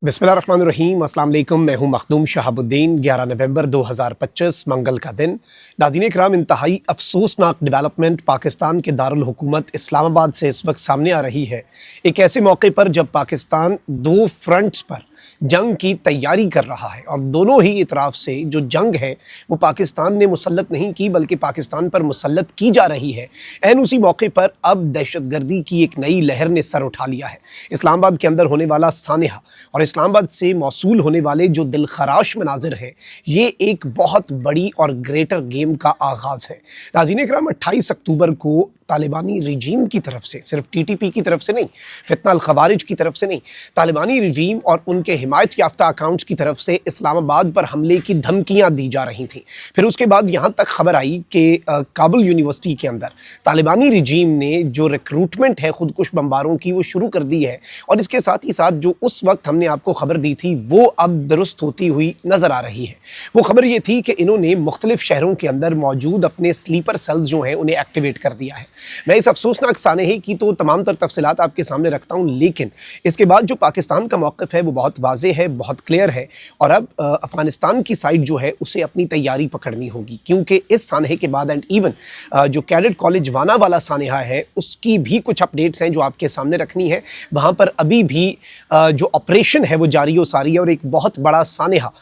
बिस्मिल्लाहिर्रहमानिर्रहीम। अस्सलाम वालेकुम। मैं हूं मखदूम शहाबुद्दीन। 11 नवंबर 2025 मंगल का दिन। नाज़रीन किराम, इंतहाई अफसोसनाक डेवलपमेंट पाकिस्तान के दारुल हुकूमत इस्लामाबाद से इस वक्त सामने आ रही है। एक ऐसे मौके पर जब पाकिस्तान दो फ्रंट्स पर जंग की तैयारी कर रहा है और दोनों ही इतराफ से जो जंग है वो पाकिस्तान ने मुसल्लत नहीं की बल्कि पाकिस्तान पर मुसल्लत की जा रही है। ऐन उसी मौके पर अब दहशतगर्दी की एक नई लहर ने सर उठा लिया है। इस्लामाबाद के अंदर होने वाला सानेहा और इस्लामाबाद से मौसूल होने वाले जो दिलखराश मनाजिर हैं, ये एक बहुत बड़ी और ग्रेटर गेम का आगाज़ है। नाज़रीन इकराम, 28 अक्टूबर को तालिबानी रजीम की तरफ से, सिर्फ टीटीपी की तरफ से नहीं, फितना अल खवारिज की तरफ से नहीं, तालिबानी रजीम और उनके हिमायत याफ्ता अकाउंट्स की तरफ से इस्लामाबाद पर हमले की धमकियां दी जा रही थीं। फिर उसके बाद यहाँ तक खबर आई कि काबुल यूनिवर्सिटी के अंदर तालिबानी रजीम ने जो रिक्रूटमेंट है खुदकुश बमबारों की वो शुरू कर दी है और इसके साथ ही साथ जो उस वक्त हमने आपको खबर दी थी वो अब दुरुस्त होती हुई नज़र आ रही है। वो खबर ये थी कि इन्होंने मुख्तलिफ शहरों के अंदर मौजूद अपने स्लीपर सेल्स जो हैं उन्हें एक्टिवेट कर दिया है। मैं इस अफसोसनाक सानेहे की तो तमाम तर तफसीलात आपके सामने रखता हूँ, लेकिन इसके बाद जो पाकिस्तान का मौक़िफ़ है वो बहुत वाज़ेह है, बहुत क्लियर है और अब अफ़गानिस्तान की साइड जो है उसे अपनी तैयारी पकड़नी होगी, क्योंकि इस सानेहे के बाद एंड इवन जो कैडेट कॉलेज वाना वाला सानेहा है उसकी भी कुछ अपडेट्स हैं जो आपके सामने रखनी है। वहाँ पर अभी भी जो ऑपरेशन है वो जारी हो सारी है और एक बहुत बड़ा सानेहा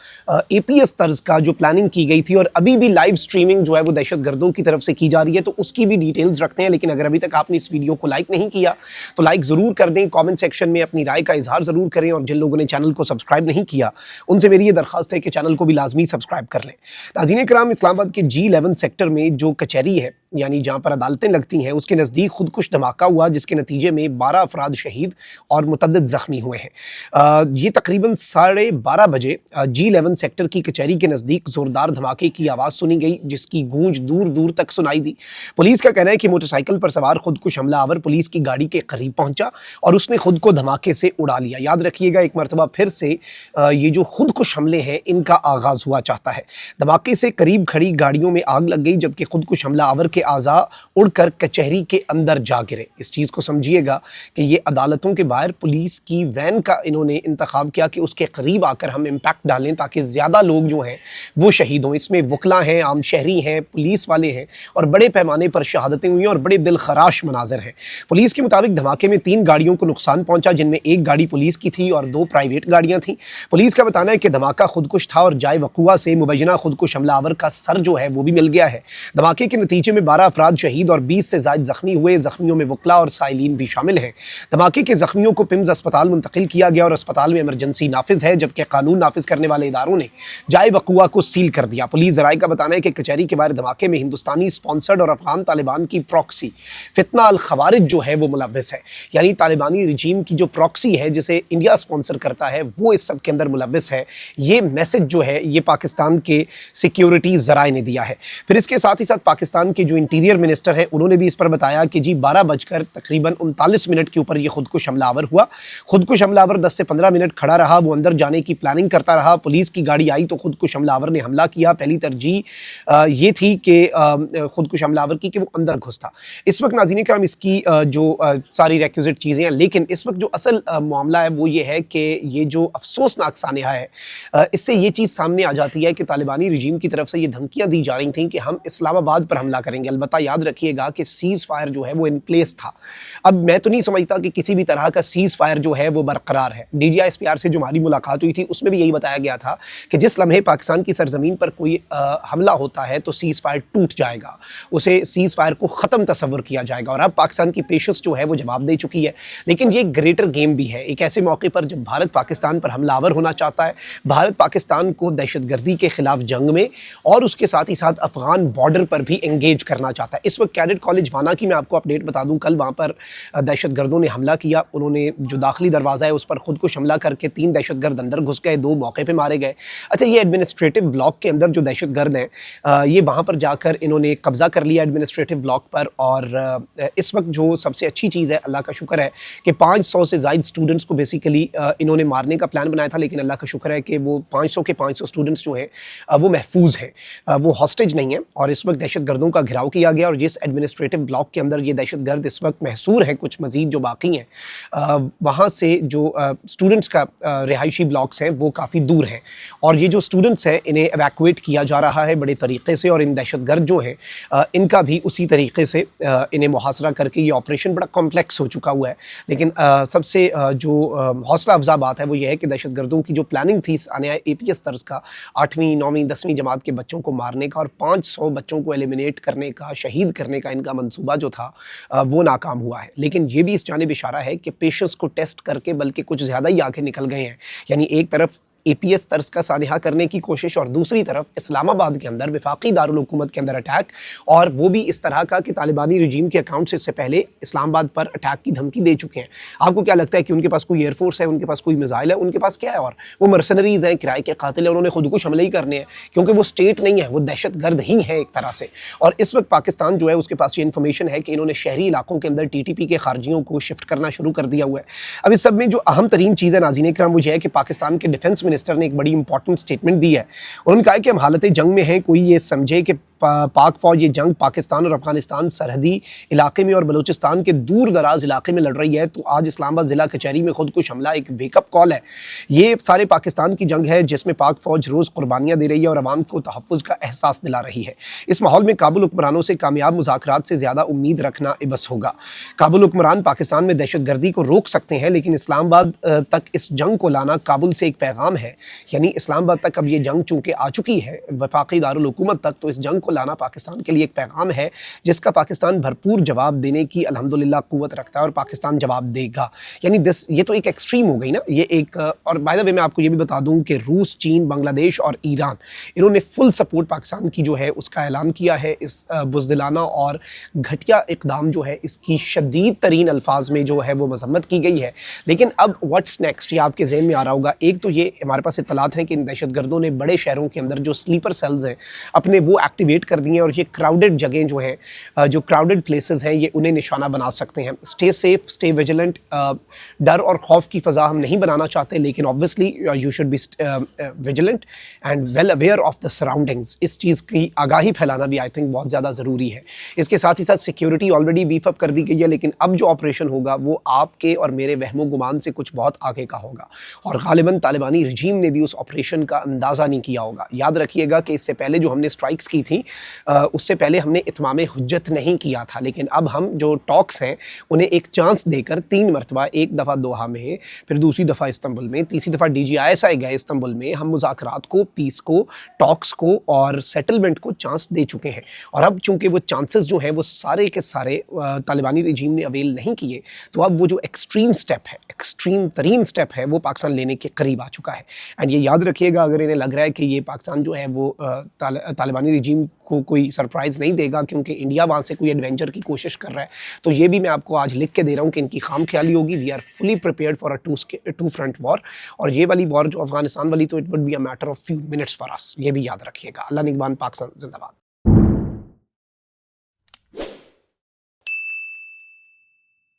APS तर्ज का जो प्लानिंग की गई थी और अभी भी लाइव स्ट्रीमिंग जो है वो दहशतगर्दों की तरफ से की जा रही है, तो उसकी भी डिटेल्स रखते हैं। लेकिन अगर अभी तक आपने इस वीडियो को लाइक नहीं किया तो लाइक ज़रूर कर दें, कमेंट सेक्शन में अपनी राय का इजहार ज़रूर करें और जिन लोगों ने चैनल को सब्सक्राइब नहीं किया उनसे मेरी ये दरख्वास्त है कि चैनल को भी लाजमी सब्सक्राइब कर लें। नाज़रीन किराम, इस्लामाबाद के G11 सेक्टर में जो कचहरी है, यानी जहाँ पर अदालतें लगती हैं, उसके नज़दीक खुदकुश धमाका हुआ जिसके नतीजे में 12 अफराद शहीद और मुतअद्दिद ज़ख्मी हुए हैं। ये तकरीबन 12:30 बजे G11 सेक्टर की कचहरी के नज़दीक ज़ोरदार धमाके की आवाज़ सुनी गई जिसकी गूंज दूर दूर तक सुनाई दी। पुलिस का कहना है कि मोटरसाइकिल पर सवार खुदकुश हमलावर पुलिस की गाड़ी के करीब पहुंचा और उसने खुद को धमाके से उड़ा लिया। याद रखिएगा, एक मरतबा फिर से ये जो खुदकुश हमले हैं इनका आगाज़ हुआ चाहता है। धमाके से करीब खड़ी गाड़ियों में आग लग गई जबकि खुदकुश हमलावर के आज़ा उड़कर कचहरी के अंदर जा गिरे। इस चीज़ को समझिएगा कि ये अदालतों के बाहर पुलिस की वैन का इन्होंने इंतखाब किया कि उसके करीब आकर हम इम्पैक्ट डालें ताकि ज़्यादा लोग जो हैं वो शहीद हों। इसमें वकला हैं, आम शहरी हैं, पुलिस वाले हैं और बड़े पैमाने पर शहादतें हुई और बड़े दिलखराश मनाजिर हैं। पुलिस के मुताबिक धमाके में 3 गाड़ियों को नुकसान पहुंचा जिनमें एक गाड़ी पुलिस की थी और 2 प्राइवेट गाड़ियां थीं। पुलिस का बताना है कि धमाका खुदकुश था और जाए वकुआ से मुबैना खुदकुश हमलावर का सर जो है वो भी मिल गया है। धमाके के नतीजे में 12 अफराद शहीद और 20 से ज़ायद ज़ख्मी हुए। ज़ख्मियों में वकला और साइलिन भी शामिल हैं। धमाके के ज़ख्मियों को पिम्स अस्पताल मुंतकिल किया गया और अस्पताल में इमरजेंसी नाफिज है जबकि कानून नाफिज करने वाले इदारों ने जाए वकुआ को सील कर दिया। पुलिस ज़राए का बताना है कि कचहरी के बाहर धमाके में हिंदुस्तानी स्पॉन्सर्ड और अफगान तालिबान की प्रॉक्सी फितना अल खवारिज जो है वो मुलव्वस है, यानी तालिबानी रजीम की जो प्रॉक्सी है जिसे इंडिया स्पॉन्सर करता है वो इस सब के अंदर मुलव्वस है। ये मैसेज जो है ये पाकिस्तान के सिक्योरिटी ज़राए ने दिया है। फिर इसके साथ ही साथ पाकिस्तान के जो इंटीरियर मिनिस्टर हैं उन्होंने भी इस पर बताया कि जी 12 बजकर तकरीबन 39 मिनट के ऊपर ये खुदकुश हमलावर हुआ। खुदकुश हमलावर 10 से 15 मिनट खड़ा रहा, वो अंदर जाने की प्लानिंग करता रहा। पुलिस की गाड़ी आई तो खुदकुश हमलावर ने हमला किया। पहली तरजीह ये थी कि खुदकुश हमलावर की कि वो अंदर घुसता। इस वक्त नाज़रीन किराम इसकी जो सारी रिक्विजिट चीज़ें हैं, लेकिन इस वक्त जो असल मामला है वो ये है कि ये जो अफसोसनाक सानेहा है इससे ये चीज़ सामने आ जाती है कि तालिबानी रजीम की तरफ से ये धमकियाँ दी जा रही थी कि हम इस्लामाबाद पर हमला करेंगे। अलबत्ता याद रखिएगा कि सीज़ फायर जो है वो इन प्लेस था। अब मैं तो नहीं समझता कि किसी भी तरह का सीज़ फायर जो है वो बरकरार है। DGI-SPR से जो हमारी मुलाकात हुई थी उसमें भी यही बताया गया था कि जिस लम्हे पाकिस्तान की सरजमीन पर कोई हमला होता है तो सीज़ फायर टूट जाएगा, उसे सीज़ फायर को ख़त्म तस्वर किया जाएगा और अब पाकिस्तान की पेशेंस जो है वो जवाब दे चुकी है। लेकिन ये ग्रेटर गेम भी है। एक ऐसे मौके पर जब भारत पाकिस्तान पर हमलावर होना चाहता है, भारत पाकिस्तान को दहशतगर्दी के खिलाफ जंग में और उसके साथ ही साथ अफगान बॉर्डर पर भी एंगेज करना चाहता है। इस वक्त कैडेट कॉलेज वाना की मैं आपको अपडेट बता दूं, कल वहाँ पर दहशतगर्दों ने हमला किया। उन्होंने जो दाखिली दरवाज़ा है उस पर खुदकुश हमला करके 3 दहशतगर्द अंदर घुस गए, 2 मौके पर मारे गए। अच्छा, ये एडमिनिस्ट्रेटिव ब्लॉक के अंदर जो दहशतगर्द हैं ये वहाँ पर जाकर इन्होंने कब्ज़ा कर लिया एडमिनिस्ट्रेटिव ब्लॉक पर اور اس वक्त जो सबसे अच्छी चीज़ है, अल्लाह का शुक्र है कि 500 से ज़ायद स्टूडेंट्स को बेसिकली इन्होंने मारने का प्लान बनाया था, लेकिन अल्लाह का शुक्र है कि वो 500 के 500 स्टूडेंट्स जो हैं वो महफूज हैं, वो हॉस्टेज नहीं हैं। और इस वक्त दहशत गर्दों का घिराव किया गया, और जिस एडमिनिस्ट्रेटिव ब्लॉक के अंदर ये दहशत गर्द इस वक्त महसूर हैं, कुछ मज़ीद जो बाकी हैं, वहाँ से जो स्टूडेंट्स का रिहायशी ब्लॉक्स हैं वो काफ़ी दूर हैं, और ये जो स्टूडेंट्स हैं इन्हें एवैक्यूएट किया जा रहा है बड़े तरीक़े से, और इन दहशत गर्द जो हैं इनका भी उसी तरीके से इन्हें मुहासरा करके ये ऑपरेशन बड़ा कॉम्प्लेक्स हो चुका हुआ है। लेकिन सबसे जो हौसला अफजा बात है वो ये है कि दहशत गर्दों की जो प्लानिंग थी आने APS तर्ज का 8वीं 9वीं 10वीं जमात के बच्चों को मारने का और 500 बच्चों को एलिमिनेट करने का, शहीद करने का इनका मंसूबा जो था वो नाकाम हुआ है। लेकिन ये भी इस जानिब इशारा है कि पेशेंस को टेस्ट करके बल्कि कुछ ज़्यादा ही आगे निकल गए हैं। यानी एक तरफ APS तर्ज का सानिहा करने की कोशिश, और दूसरी तरफ इस्लामाबाद के अंदर वफाकी दारुल हुकूमत के अंदर अटैक, और वो भी इस तरह का कि तालिबानी रजीम के अकाउंट से इससे पहले इस्लामाबाद पर अटैक की धमकी दे चुके हैं। आपको क्या लगता है कि उनके पास कोई एयरफोर्स है, उनके पास कोई मिसाइल है, उनके पास क्या है? और वो मर्सनरीज हैं, किराए के कातिल हैं, उन्होंने खुदकुश हमले ही करने हैं, क्योंकि वो स्टेट नहीं है, वो दहशत गर्द ही है एक तरह से। और इस वक्त पाकिस्तान जो है उसके पास ये इन्फॉर्मेशन है कि इन्होंने शहरी इलाकों के अंदर TTP के खारजियों को शिफ्ट करना शुरू कर दिया हुआ है। अब इस सब में जो अहम तरीन चीज़ है नाज़रीन इकराम वो ये है कि पाकिस्तान के डिफेंस मिनिस्टर ने एक बड़ी इंपॉर्टेंट स्टेटमेंट दी है। उन्होंने कहा कि हम हालत जंग में हैं, कोई ये समझे कि पाक फ़ौज ये जंग पाकिस्तान और अफगानिस्तान सरहदी इलाके में और बलूचिस्तान के दूर दराज इलाके में लड़ रही है, तो आज इस्लामाबाद ज़िला कचहरी में खुदकुश हमला एक वेकअप कॉल है। ये सारे पाकिस्तान की जंग है जिसमें पाक फ़ौज रोज़ कुर्बानियाँ दे रही है और आवाम को तहफ़्फ़ुज़ का एहसास दिला रही है। इस माहौल में काबुल हुक्मरानों से कामयाब मुज़ाकरात से ज़्यादा उम्मीद रखना इबस होगा। काबुल हुक्मरान पाकिस्तान में दहशत गर्दी को रोक सकते हैं, लेकिन इस्लामाबाद तक इस जंग को लाना काबुल से एक पैगाम है। यानी इस्लामाबाद तक अब ये जंग चूँकि आ चुकी है वफाकी दारुल हुकूमत तक, तो इस जंग को लाना पाकिस्तान के लिए एक पैगाम है जिसका पाकिस्तान भरपूर जवाब देने की अल्हम्दुलिल्लाह कुव्वत रखता है, और पाकिस्तान जवाब देगा। यानी ये तो एक एक्सट्रीम हो गई ना, ये एक। और बाय द वे मैं आपको ये भी बता दूं कि रूस, चीन, बांग्लादेश और ईरान इन्होंने फुल सपोर्ट पाकिस्तान की जो है उसका ऐलान किया है। इस बुज़दिलाना और घटिया इक़दाम जो है इसकी शदीद तरीन अल्फाज में जो है वो मज़म्मत की गई है। लेकिन अब व्हाट्स नेक्स्ट, ये आपके ज़हन में आ रहा होगा। एक तो ये हमारे पास इत्तलात हैं कि इन दहशत गर्दों ने बड़े शहरों के अंदर जो स्लीपर सेल्स हैं अपने वो एक्टिवेट कर दिए हैं, और ये क्राउडेड जगह जो हैं, जो क्राउडेड प्लेसेस हैं, ये उन्हें निशाना बना सकते हैं। Stay safe, stay vigilant. डर और खौफ की फ़ज़ा हम नहीं बनाना चाहते, लेकिन obviously you should be vigilant and well aware of the surroundings. इस चीज़ की आगाही फैलाना भी आई थिंक बहुत ज़्यादा ज़रूरी है। इसके साथ ही साथ सिक्योरिटी ऑलरेडी बीफ अप कर दी गई है, लेकिन अब जो ऑपरेशन होगा वो आपके और मेरे वहमो गुमान से कुछ बहुत आगे का होगा, और गालिबन तालिबानी रजीम ने भी उस ऑपरेशन का अंदाज़ा नहीं किया होगा। याद रखिएगा कि इससे पहले जो हमने स्ट्राइक्स की थी उससे पहले हमने इत्माम हुज्जत नहीं किया था, लेकिन अब हम जो टॉक्स हैं उन्हें एक चांस देकर 3 मरतबा, एक दफ़ा दोहा में, फिर दूसरी दफ़ा इस्तांबुल में, तीसरी दफ़ा DGISI गए इस्तांबुल में, हम मुज़ाकरात को, पीस को, टॉक्स को और सेटलमेंट को चांस दे चुके हैं। और अब चूँकि वो चांसेस जो हैं वो सारे के सारे तालिबानी रजीम ने अवेल नहीं किए, तो अब वो जो एक्सट्रीम स्टेप है, एक्सट्रीम तरीन स्टेप है, वो पाकिस्तान लेने के करीब आ चुका है। एंड ये याद रखिएगा, अगर इन्हें लग रहा है कि ये पाकिस्तान जो है वो तालिबानी रजीम को कोई सरप्राइज़ नहीं देगा क्योंकि इंडिया वहाँ से कोई एडवेंचर की कोशिश कर रहा है, तो ये भी मैं आपको आज लिख के दे रहा हूँ कि इनकी खाम ख्याली होगी। We are fully prepared for a two front war, और ये वाली वॉर जो अफगानिस्तान वाली, तो it would be a matter of few minutes for us. ये भी याद रखिएगा। अल्लाह निगहबान, पाकिस्तान जिंदाबाद।